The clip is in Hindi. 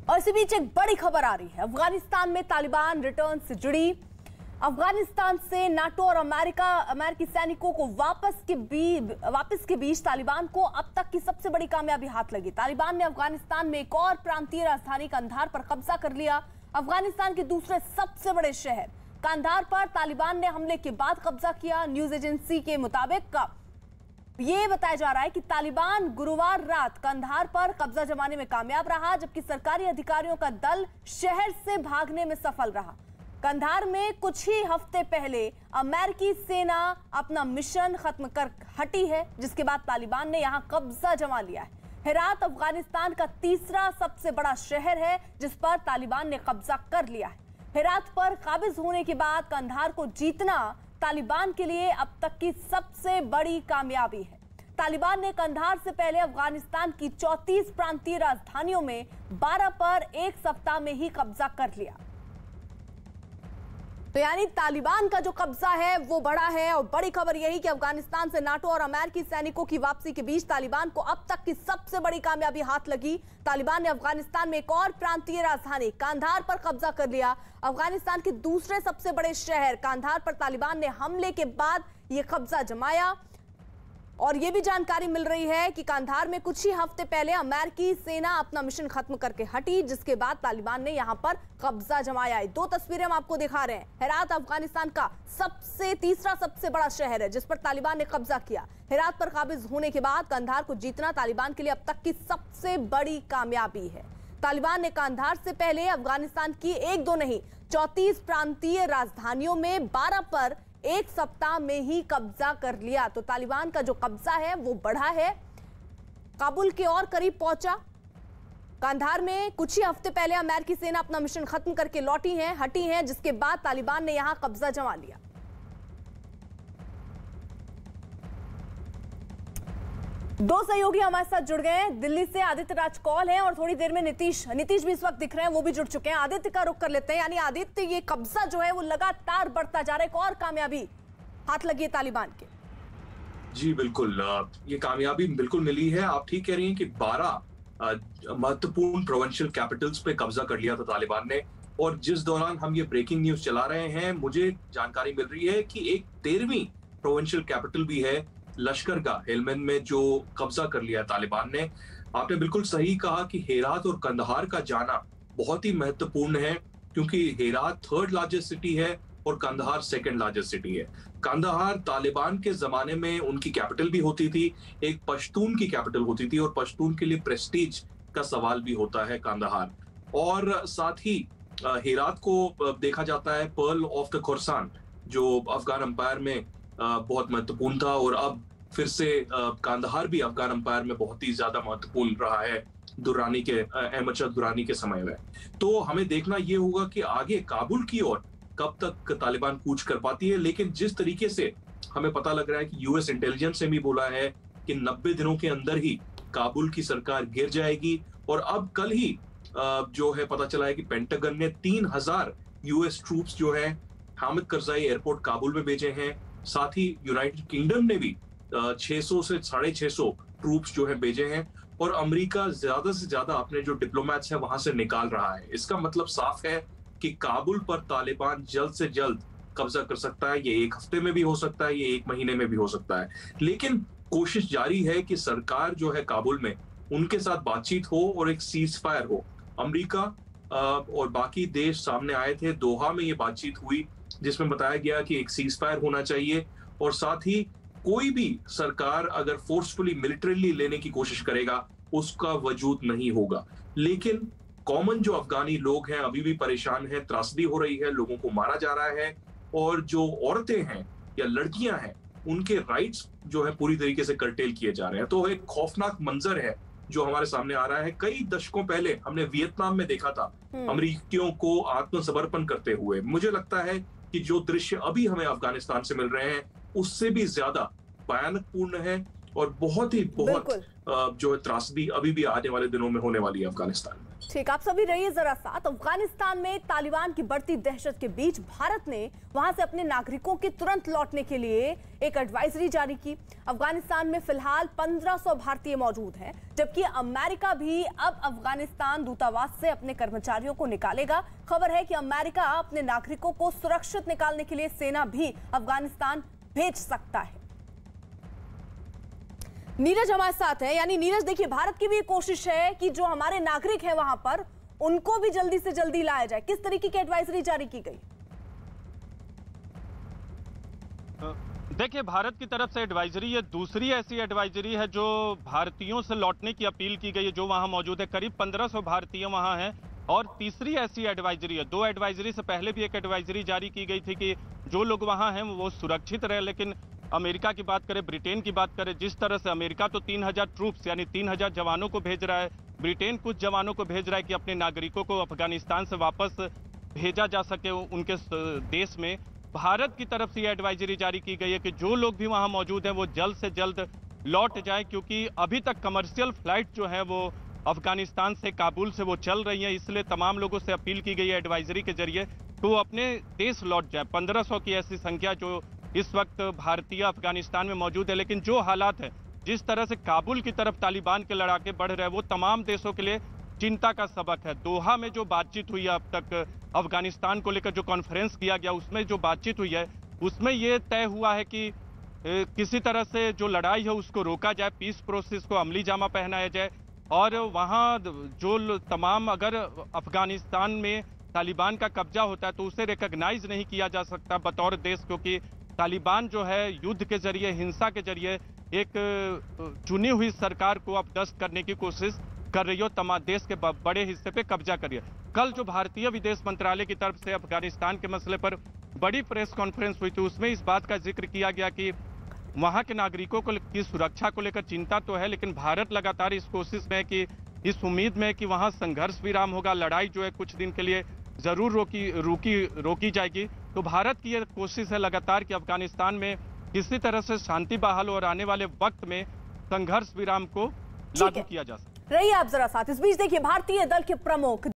और इसी बीच एक बड़ी खबर आ रही है। अफगानिस्तान में तालिबान रिटर्न से जुड़ी। अफगानिस्तान से नाटो और अमेरिकी सैनिकों को वापस के बीच तालिबान को अब तक की सबसे बड़ी कामयाबी हाथ लगी। तालिबान ने अफगानिस्तान में एक और प्रांतीय राजधानी कंधार पर कब्जा कर लिया। अफगानिस्तान के दूसरे सबसे बड़े शहर कंधार पर तालिबान ने हमले के बाद कब्जा किया। न्यूज एजेंसी के मुताबिक ये बताया जा रहा है कि तालिबान गुरुवार रात कंधार पर कब्जा जमाने में कामयाब रहा, जबकि सरकारी अधिकारियों का दल शहर से भागने में सफल रहा। कंधार में कुछ ही हफ्ते पहले अमेरिकी सेना अपना मिशन खत्म कर हटी है, जिसके बाद तालिबान ने यहां कब्जा जमा लिया है। हेरात अफगानिस्तान का तीसरा सबसे बड़ा शहर है जिस पर तालिबान ने कब्जा कर लिया है। हेरात पर काबिज होने के बाद कंधार को जीतना तालिबान के लिए अब तक की सबसे बड़ी कामयाबी है। तालिबान ने कंधार से पहले अफगानिस्तान की 34 प्रांतीय राजधानियों में 12 पर एक सप्ताह में ही कब्जा कर लिया। तो यानी तालिबान का जो कब्जा है वो बड़ा है। और बड़ी खबर यही कि अफगानिस्तान से नाटो और अमेरिकी सैनिकों की वापसी के बीच तालिबान को अब तक की सबसे बड़ी कामयाबी हाथ लगी। तालिबान ने अफगानिस्तान में एक और प्रांतीय राजधानी कंधार पर कब्जा कर लिया। अफगानिस्तान के दूसरे सबसे बड़े शहर कंधार पर तालिबान ने हमले के बाद यह कब्जा जमाया। और यह भी जानकारी मिल रही है कि कंधार में कुछ ही हफ्ते पहले अमेरिकी सेना अपना मिशन खत्म करके हटी, जिसके बाद तालिबान ने यहां पर कब्जा जमाया है। दो तस्वीरें हम आपको दिखा रहे हैं। हेरात अफगानिस्तान का तीसरा सबसे बड़ा शहर है जिस पर तालिबान ने कब्जा किया। हेरात पर काबिज होने के बाद कंधार को जीतना तालिबान के लिए अब तक की सबसे बड़ी कामयाबी है। तालिबान ने कंधार से पहले अफगानिस्तान की एक दो नहीं 34 प्रांतीय राजधानियों में 12 पर एक सप्ताह में ही कब्जा कर लिया। तो तालिबान का जो कब्जा है वो बढ़ा है, काबुल के और करीब पहुंचा। कंधार में कुछ ही हफ्ते पहले अमेरिकी सेना अपना मिशन खत्म करके हटी है, जिसके बाद तालिबान ने यहां कब्जा जमा लिया। दो सहयोगी हमारे साथ जुड़ गए हैं। दिल्ली से आदित्य राज कॉल हैं और थोड़ी देर में नीतीश भी इस वक्त दिख रहे हैं, वो भी जुड़ चुके हैं। आदित्य का रुख कर लेते हैं। यानी आदित्य, ये कब्जा जो है वो लगातार बढ़ता जा रहा है, एक और कामयाबी हाथ लगी है तालिबान के। जी बिल्कुल, ये कामयाबी बिल्कुल मिली है। आप ठीक कह रही हैं कि 12 महत्वपूर्ण प्रोविंशियल कैपिटल्स पे कब्जा कर लिया था तालिबान ने। और जिस दौरान हम ये ब्रेकिंग न्यूज चला रहे हैं, मुझे जानकारी मिल रही है कि एक 13वीं प्रोविंशियल कैपिटल भी है लश्कर का, हेलमंद में, जो कब्जा कर लिया तालिबान ने। आपने बिल्कुल सही कहा कि हेरात और कंधार का जाना बहुत ही महत्वपूर्ण है, क्योंकि हेरात 3rd लार्जेस्ट सिटी है और कंधार 2nd लार्जेस्ट सिटी है। कंधार तालिबान के जमाने में उनकी कैपिटल भी होती थी, एक पश्तून की कैपिटल होती थी, और पश्तून के लिए प्रेस्टीज का सवाल भी होता है कंधार। और साथ ही हेरात को देखा जाता है पर्ल ऑफ द खुरासान, जो अफगान अंपायर में बहुत महत्वपूर्ण था, और अब फिर से कंधार भी अफगान अंपायर में बहुत ही ज्यादा महत्वपूर्ण रहा है अहमद शाह दुरानी के समय में। तो हमें देखना ये होगा कि आगे काबुल की ओर कब तक तालिबान कूच कर पाती है। लेकिन जिस तरीके से हमें पता लग रहा है कि यूएस इंटेलिजेंस ने भी बोला है कि 90 दिनों के अंदर ही काबुल की सरकार गिर जाएगी। और अब कल ही जो है पता चला है कि पेंटागन ने 3000 यूएस ट्रूप्स जो है हामिद करजाई एयरपोर्ट काबुल में भेजे हैं। साथ ही यूनाइटेड किंगडम ने भी 600 से 650 ट्रूप्स जो है भेजे हैं। और अमेरिका ज्यादा से ज्यादा अपने जो डिप्लोमेट्स हैं वहां से निकाल रहा है। इसका मतलब साफ है कि काबुल पर तालिबान जल्द से जल्द कब्जा कर सकता है। ये 1 हफ्ते में भी हो सकता है, ये 1 महीने में भी हो सकता है। लेकिन कोशिश जारी है कि सरकार जो है काबुल में, उनके साथ बातचीत हो और एक सीज फायर हो। अमेरिका और बाकी देश सामने आए थे, दोहा में ये बातचीत हुई, जिसमें बताया गया कि एक सीज फायर होना चाहिए। और साथ ही कोई भी सरकार अगर फोर्सफुली मिलिटरीली लेने की कोशिश करेगा, उसका वजूद नहीं होगा। लेकिन कॉमन जो अफगानी लोग हैं अभी भी परेशान हैं, त्रासदी हो रही है, लोगों को मारा जा रहा है, और जो औरतें हैं या लड़कियां हैं उनके राइट्स जो है पूरी तरीके से कर्टेल किए जा रहे हैं। तो एक खौफनाक मंजर है जो हमारे सामने आ रहा है। कई दशकों पहले हमने वियतनाम में देखा था अमेरिकियों को आत्मसमर्पण करते हुए। मुझे लगता है कि जो दृश्य अभी हमें अफगानिस्तान से मिल रहे हैं उससे भी ज्यादा भयानकपूर्ण है, और बहुत जो है त्रासदी अभी भी आने वाले दिनों में होने वाली है अफगानिस्तान में। ठीक, आप सभी रहिए जरा साथ। अफगानिस्तान में तालिबान की बढ़ती दहशत के बीच भारत ने वहां से अपने नागरिकों के तुरंत लौटने के लिए एक एडवाइजरी जारी की। अफगानिस्तान में फिलहाल 1500 भारतीय मौजूद हैं, जबकि अमेरिका भी अब अफगानिस्तान दूतावास से अपने कर्मचारियों को निकालेगा। खबर है कि अमेरिका अपने नागरिकों को सुरक्षित निकालने के लिए सेना भी अफगानिस्तान भेज सकता है। नीरज हमारे साथ है। यानी नीरज, देखिए, भारत की भी ये कोशिश है कि जो हमारे नागरिक हैं वहां पर, उनको भी जल्दी से जल्दी लाया जाए। किस तरीके की एडवाइजरी जारी की गई? देखिए, भारत की तरफ से एडवाइजरी, ये दूसरी ऐसी एडवाइजरी है जो भारतीयों से लौटने की अपील की गई है जो वहां मौजूद है। करीब 1500 भारतीय वहां हैं और तीसरी ऐसी एडवाइजरी है। 2 एडवाइजरी से पहले भी एक एडवाइजरी जारी की गई थी कि जो लोग वहां हैं वो सुरक्षित रहे। लेकिन अमेरिका की बात करें, ब्रिटेन की बात करें, जिस तरह से अमेरिका तो 3000 ट्रूप्स यानी 3000 जवानों को भेज रहा है, ब्रिटेन कुछ जवानों को भेज रहा है कि अपने नागरिकों को अफगानिस्तान से वापस भेजा जा सके उनके देश में। भारत की तरफ से यह एडवाइजरी जारी की गई है कि जो लोग भी वहां मौजूद हैं वो जल्द से जल्द लौट जाएं, क्योंकि अभी तक कमर्शियल फ्लाइट जो है वो अफगानिस्तान से काबुल से वो चल रही है। इसलिए तमाम लोगों से अपील की गई है एडवाइजरी के जरिए तो अपने देश लौट जाए। 1500 की ऐसी संख्या जो इस वक्त भारतीय अफगानिस्तान में मौजूद है। लेकिन जो हालात है, जिस तरह से काबुल की तरफ तालिबान के लड़ाके बढ़ रहे हैं, वो तमाम देशों के लिए चिंता का सबक है। दोहा में जो बातचीत हुई है अब तक अफगानिस्तान को लेकर, जो कॉन्फ्रेंस किया गया उसमें जो बातचीत हुई है, उसमें ये तय हुआ है कि किसी तरह से जो लड़ाई है उसको रोका जाए, पीस प्रोसेस को अमली जामा पहनाया जाए और वहाँ जो तमाम, अगर अफगानिस्तान में तालिबान का कब्जा होता है तो उसे रिकॉग्नाइज नहीं किया जा सकता बतौर देश, क्योंकि तालिबान जो है युद्ध के जरिए, हिंसा के जरिए एक चुनी हुई सरकार को अपदस्थ करने की कोशिश कर रही हो, तमाम देश के बड़े हिस्से पे कब्जा कर रही है। कल जो भारतीय विदेश मंत्रालय की तरफ से अफगानिस्तान के मसले पर बड़ी प्रेस कॉन्फ्रेंस हुई थी, उसमें इस बात का जिक्र किया गया कि वहां के नागरिकों की सुरक्षा को लेकर चिंता तो है, लेकिन भारत लगातार इस कोशिश में है कि, इस उम्मीद में है कि वहां संघर्ष विराम होगा, लड़ाई जो है कुछ दिन के लिए जरूर रोकी जाएगी। तो भारत की यह कोशिश है लगातार कि अफगानिस्तान में किसी तरह से शांति बहाल हो और आने वाले वक्त में संघर्ष विराम को लागू किया जा सके। रहिए आप जरा साथ। इस बीच देखिए, भारतीय दल के प्रमुख